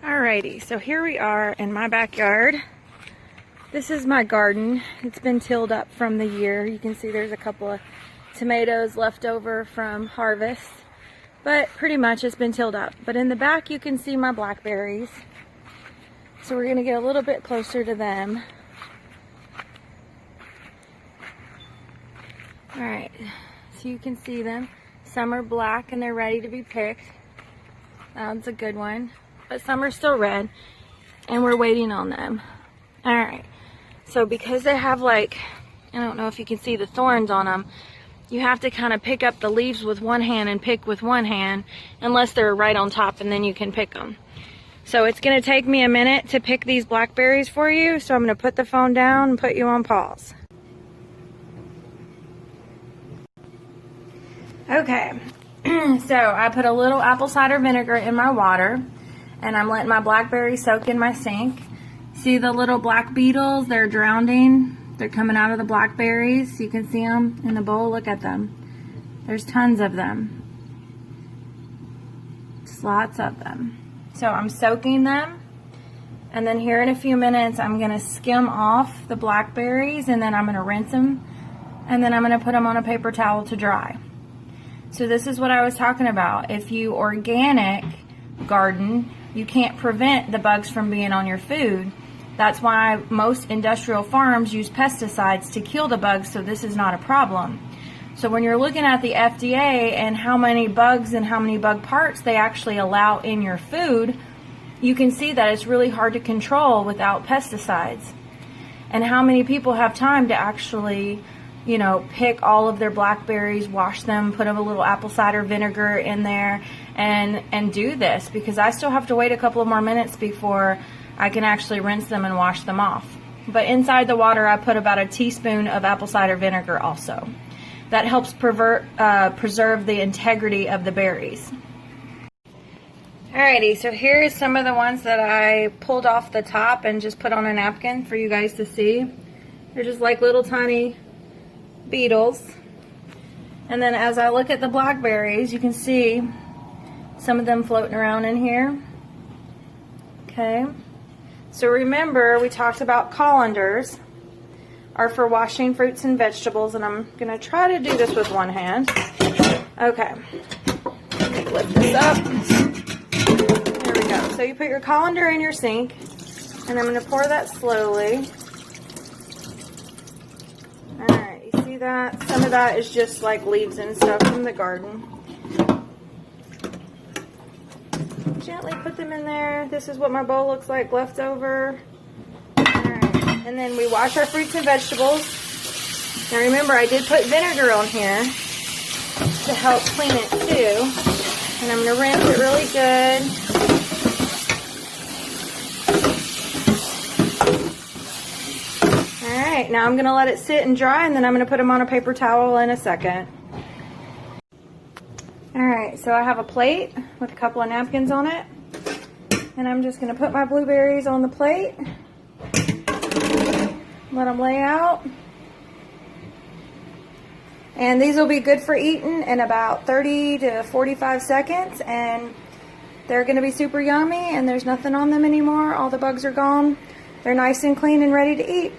Alrighty, so here we are in my backyard. This is my garden. It's been tilled up from the year. You can see there's a couple of tomatoes left over from harvest, but pretty much it's been tilled up. But in the back you can see my blackberries. So we're gonna get a little bit closer to them. Alright, so you can see them. Some are black and they're ready to be picked. That's a good one. But some are still red and we're waiting on them. Alright, so because they have like, I don't know if you can see the thorns on them, you have to kind of pick up the leaves with one hand and pick with one hand unless they're right on top, and then you can pick them. So it's going to take me a minute to pick these blackberries for you, so I'm going to put the phone down and put you on pause. Okay, so I put a little apple cider vinegar in my water, and I'm letting my blackberries soak in my sink. See the little black beetles? They're drowning. They're coming out of the blackberries. You can see them in the bowl. Look at them. There's tons of them. Just lots of them. So I'm soaking them, and then here in a few minutes I'm going to skim off the blackberries, and then I'm going to rinse them, and then I'm going to put them on a paper towel to dry. So this is what I was talking about. If you organic garden, you can't prevent the bugs from being on your food. That's why most industrial farms use pesticides to kill the bugs, so this is not a problem. So when you're looking at the FDA and how many bugs and how many bug parts they actually allow in your food, you can see that it's really hard to control without pesticides. And how many people have time to actually, you know, pick all of their blackberries, wash them, put a little apple cider vinegar in there, and do this, because I still have to wait a couple of more minutes before I can actually rinse them and wash them off. But inside the water I put about a teaspoon of apple cider vinegar also. That helps preserve the integrity of the berries. Alrighty, so here is some of the ones that I pulled off the top and just put on a napkin for you guys to see. They're just like little tiny beetles. And then as I look at the blackberries, you can see some of them floating around in here. Okay, so remember we talked about colanders are for washing fruits and vegetables, and I'm gonna try to do this with one hand. Okay, let me lift this up. There we go. So you put your colander in your sink, and I'm gonna pour that slowly. Alright, you see that? Some of that is just like leaves and stuff from the garden. Gently put them in there. This is what my bowl looks like left over. Alright, and then we wash our fruits and vegetables. Now remember, I did put vinegar on here to help clean it too. And I'm going to rinse it really good. Alright, now I'm going to let it sit and dry, and then I'm going to put them on a paper towel in a second. Alright, so I have a plate with a couple of napkins on it, and I'm just going to put my blueberries on the plate, let them lay out, and these will be good for eating in about 30 to 45 seconds, and they're going to be super yummy, and there's nothing on them anymore. All the bugs are gone. They're nice and clean and ready to eat.